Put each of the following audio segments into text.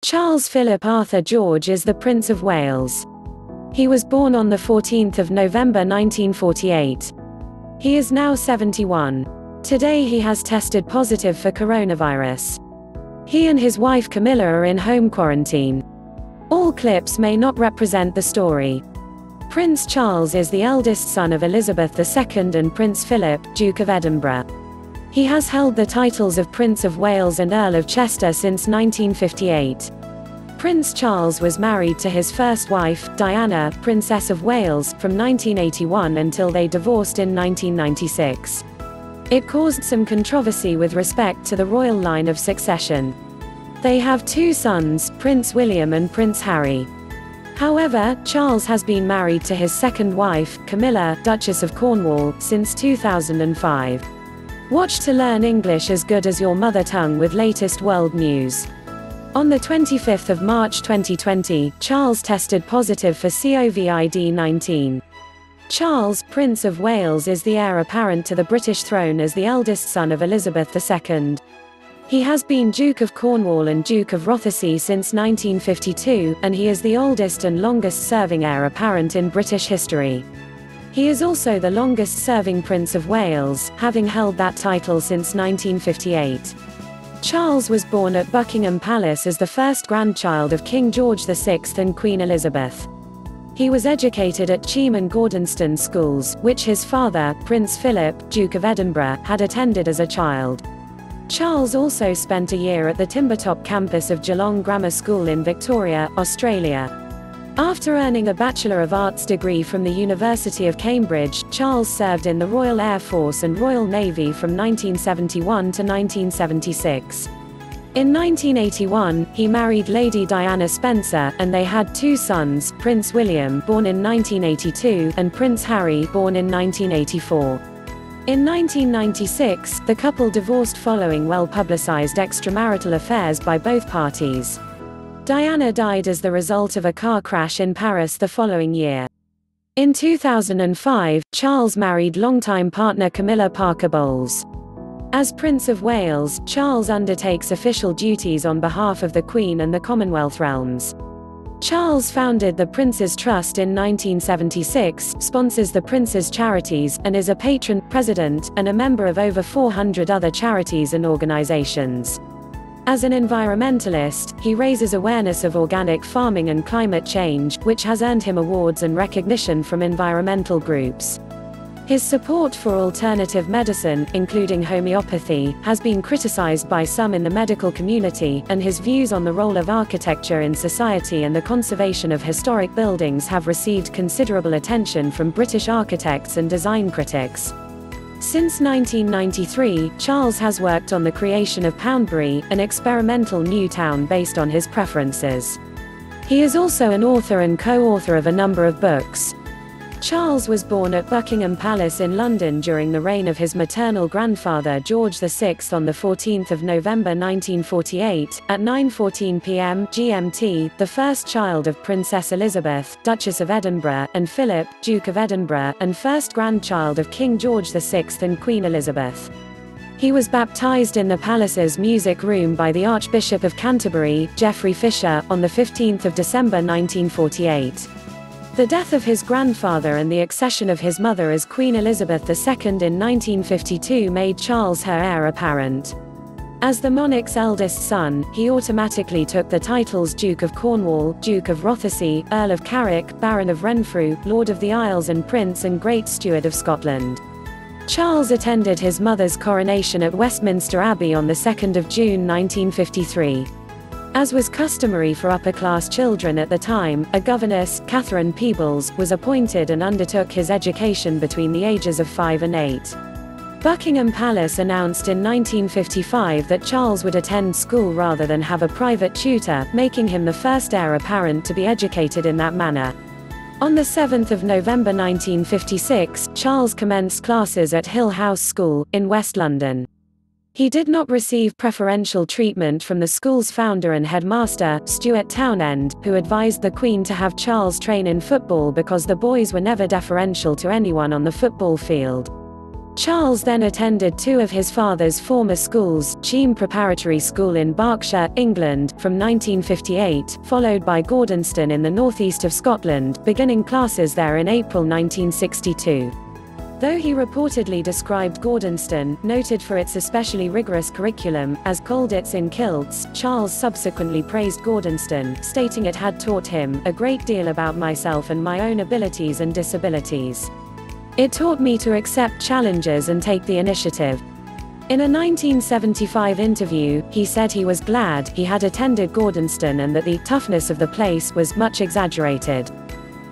Charles Philip Arthur George is the Prince of Wales. He was born on the 14th of November 1948. He is now 71. Today he has tested positive for coronavirus. He and his wife Camilla are in home quarantine. All clips may not represent the story. Prince Charles is the eldest son of Elizabeth II and Prince Philip, Duke of Edinburgh. He has held the titles of Prince of Wales and Earl of Chester since 1958. Prince Charles was married to his first wife, Diana, Princess of Wales, from 1981 until they divorced in 1996. It caused some controversy with respect to the royal line of succession. They have two sons, Prince William and Prince Harry. However, Charles has been married to his second wife, Camilla, Duchess of Cornwall, since 2005. Watch to learn English as good as your mother tongue with latest world news. On the 25th of March 2020, Charles tested positive for COVID-19. Charles, Prince of Wales, is the heir apparent to the British throne as the eldest son of Elizabeth II. He has been Duke of Cornwall and Duke of Rothesay since 1952, and he is the oldest and longest-serving heir apparent in British history. He is also the longest-serving Prince of Wales, having held that title since 1958. Charles was born at Buckingham Palace as the first grandchild of King George VI and Queen Elizabeth. He was educated at Cheam and Gordonston schools, which his father, Prince Philip, Duke of Edinburgh, had attended as a child. Charles also spent a year at the Timbertop campus of Geelong Grammar School in Victoria, Australia. After earning a Bachelor of Arts degree from the University of Cambridge, Charles served in the Royal Air Force and Royal Navy from 1971 to 1976. In 1981, he married Lady Diana Spencer, and they had two sons, Prince William, born in 1982, and Prince Harry, born in 1984. In 1996, the couple divorced following well-publicized extramarital affairs by both parties. Diana died as the result of a car crash in Paris the following year. In 2005, Charles married longtime partner Camilla Parker Bowles. As Prince of Wales, Charles undertakes official duties on behalf of the Queen and the Commonwealth realms. Charles founded the Prince's Trust in 1976, sponsors the Prince's charities, and is a patron, president, and a member of over 400 other charities and organizations. As an environmentalist, he raises awareness of organic farming and climate change, which has earned him awards and recognition from environmental groups. His support for alternative medicine, including homeopathy, has been criticized by some in the medical community, and his views on the role of architecture in society and the conservation of historic buildings have received considerable attention from British architects and design critics. Since 1993, Charles has worked on the creation of Poundbury, an experimental new town based on his preferences. He is also an author and co-author of a number of books. Charles was born at Buckingham Palace in London during the reign of his maternal grandfather George VI on the 14th of November 1948, at 9:14 p.m. GMT, the first child of Princess Elizabeth, Duchess of Edinburgh, and Philip, Duke of Edinburgh, and first grandchild of King George VI and Queen Elizabeth. He was baptized in the palace's music room by the Archbishop of Canterbury, Geoffrey Fisher, on the 15th of December 1948. The death of his grandfather and the accession of his mother as Queen Elizabeth II in 1952 made Charles her heir apparent. As the monarch's eldest son, he automatically took the titles Duke of Cornwall, Duke of Rothesay, Earl of Carrick, Baron of Renfrew, Lord of the Isles and Prince and Great Steward of Scotland. Charles attended his mother's coronation at Westminster Abbey on the 2nd of June 1953. As was customary for upper-class children at the time, a governess, Catherine Peebles, was appointed and undertook his education between the ages of 5 and 8. Buckingham Palace announced in 1955 that Charles would attend school rather than have a private tutor, making him the first heir apparent to be educated in that manner. On the 7th of November 1956, Charles commenced classes at Hill House School, in West London. He did not receive preferential treatment from the school's founder and headmaster, Stuart Townend, who advised the Queen to have Charles train in football because the boys were never deferential to anyone on the football field. Charles then attended two of his father's former schools, Cheam Preparatory School in Berkshire, England, from 1958, followed by Gordonston in the northeast of Scotland, beginning classes there in April 1962. Though he reportedly described Gordonston, noted for its especially rigorous curriculum, as Colditz in kilts, Charles subsequently praised Gordonston, stating it had taught him a great deal about myself and my own abilities and disabilities. It taught me to accept challenges and take the initiative. In a 1975 interview, he said he was glad he had attended Gordonston and that the toughness of the place was much exaggerated.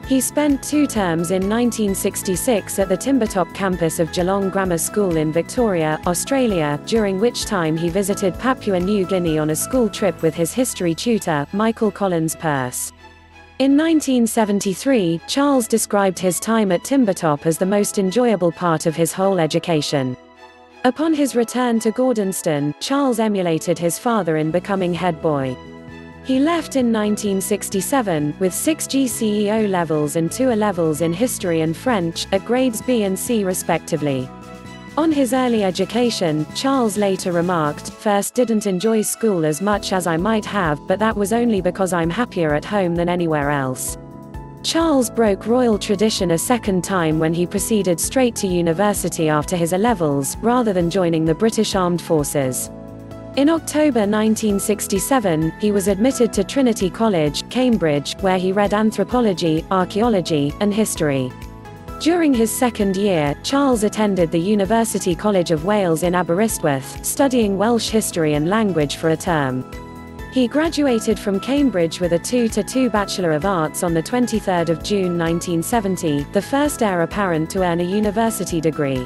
He spent 2 terms in 1966 at the Timbertop campus of Geelong Grammar School in Victoria, Australia, during which time he visited Papua New Guinea on a school trip with his history tutor, Michael Collins Peirce. In 1973, Charles described his time at Timbertop as the most enjoyable part of his whole education. Upon his return to Gordonston, Charles emulated his father in becoming head boy. He left in 1967, with 6 GCE O-levels and 2 A-levels in history and French, at grades B and C respectively. On his early education, Charles later remarked, "First didn't enjoy school as much as I might have, but that was only because I'm happier at home than anywhere else." Charles broke royal tradition a second time when he proceeded straight to university after his A-levels, rather than joining the British Armed Forces. In October 1967, he was admitted to Trinity College, Cambridge, where he read anthropology, archaeology, and history. During his second year, Charles attended the University College of Wales in Aberystwyth, studying Welsh history and language for a term. He graduated from Cambridge with a 2:2 Bachelor of Arts on the 23rd of June 1970, the first heir apparent to earn a university degree.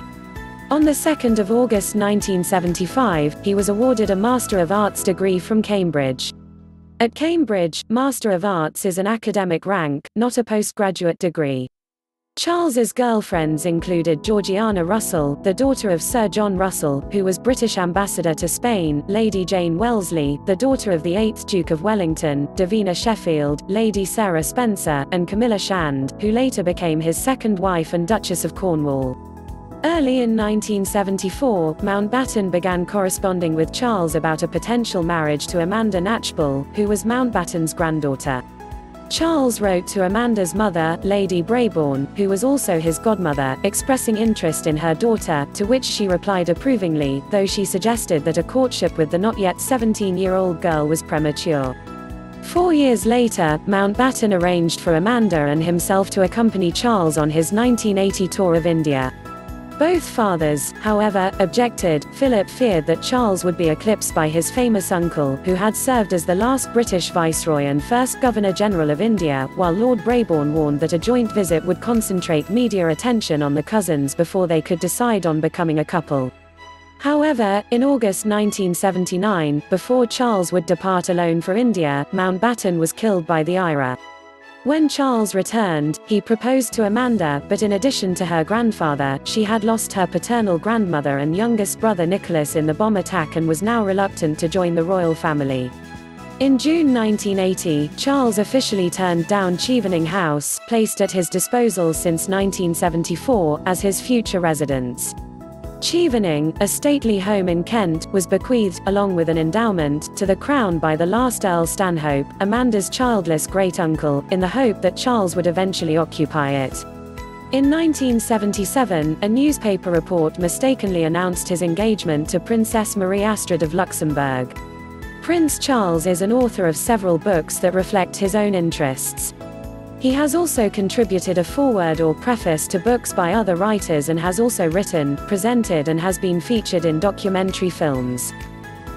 On the 2nd of August 1975, he was awarded a Master of Arts degree from Cambridge. At Cambridge, Master of Arts is an academic rank, not a postgraduate degree. Charles's girlfriends included Georgiana Russell, the daughter of Sir John Russell, who was British ambassador to Spain, Lady Jane Wellesley, the daughter of the 8th Duke of Wellington, Davina Sheffield, Lady Sarah Spencer, and Camilla Shand, who later became his second wife and Duchess of Cornwall. Early in 1974, Mountbatten began corresponding with Charles about a potential marriage to Amanda Knatchbull, who was Mountbatten's granddaughter. Charles wrote to Amanda's mother, Lady Brabourne, who was also his godmother, expressing interest in her daughter, to which she replied approvingly, though she suggested that a courtship with the not yet 17-year-old girl was premature. 4 years later, Mountbatten arranged for Amanda and himself to accompany Charles on his 1980 tour of India. Both fathers, however, objected. Philip feared that Charles would be eclipsed by his famous uncle, who had served as the last British Viceroy and first Governor-General of India, while Lord Brabourne warned that a joint visit would concentrate media attention on the cousins before they could decide on becoming a couple. However, in August 1979, before Charles would depart alone for India, Mountbatten was killed by the IRA. When Charles returned, he proposed to Amanda, but in addition to her grandfather, she had lost her paternal grandmother and youngest brother Nicholas in the bomb attack and was now reluctant to join the royal family. In June 1980, Charles officially turned down Chevening House, placed at his disposal since 1974, as his future residence. Chevening, a stately home in Kent, was bequeathed, along with an endowment, to the Crown by the last Earl Stanhope, Amanda's childless great-uncle, in the hope that Charles would eventually occupy it. In 1977, a newspaper report mistakenly announced his engagement to Princess Marie Astrid of Luxembourg. Prince Charles is an author of several books that reflect his own interests. He has also contributed a foreword or preface to books by other writers and has also written, presented and has been featured in documentary films.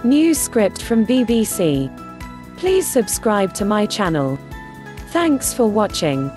News script from BBC. Please subscribe to my channel. Thanks for watching.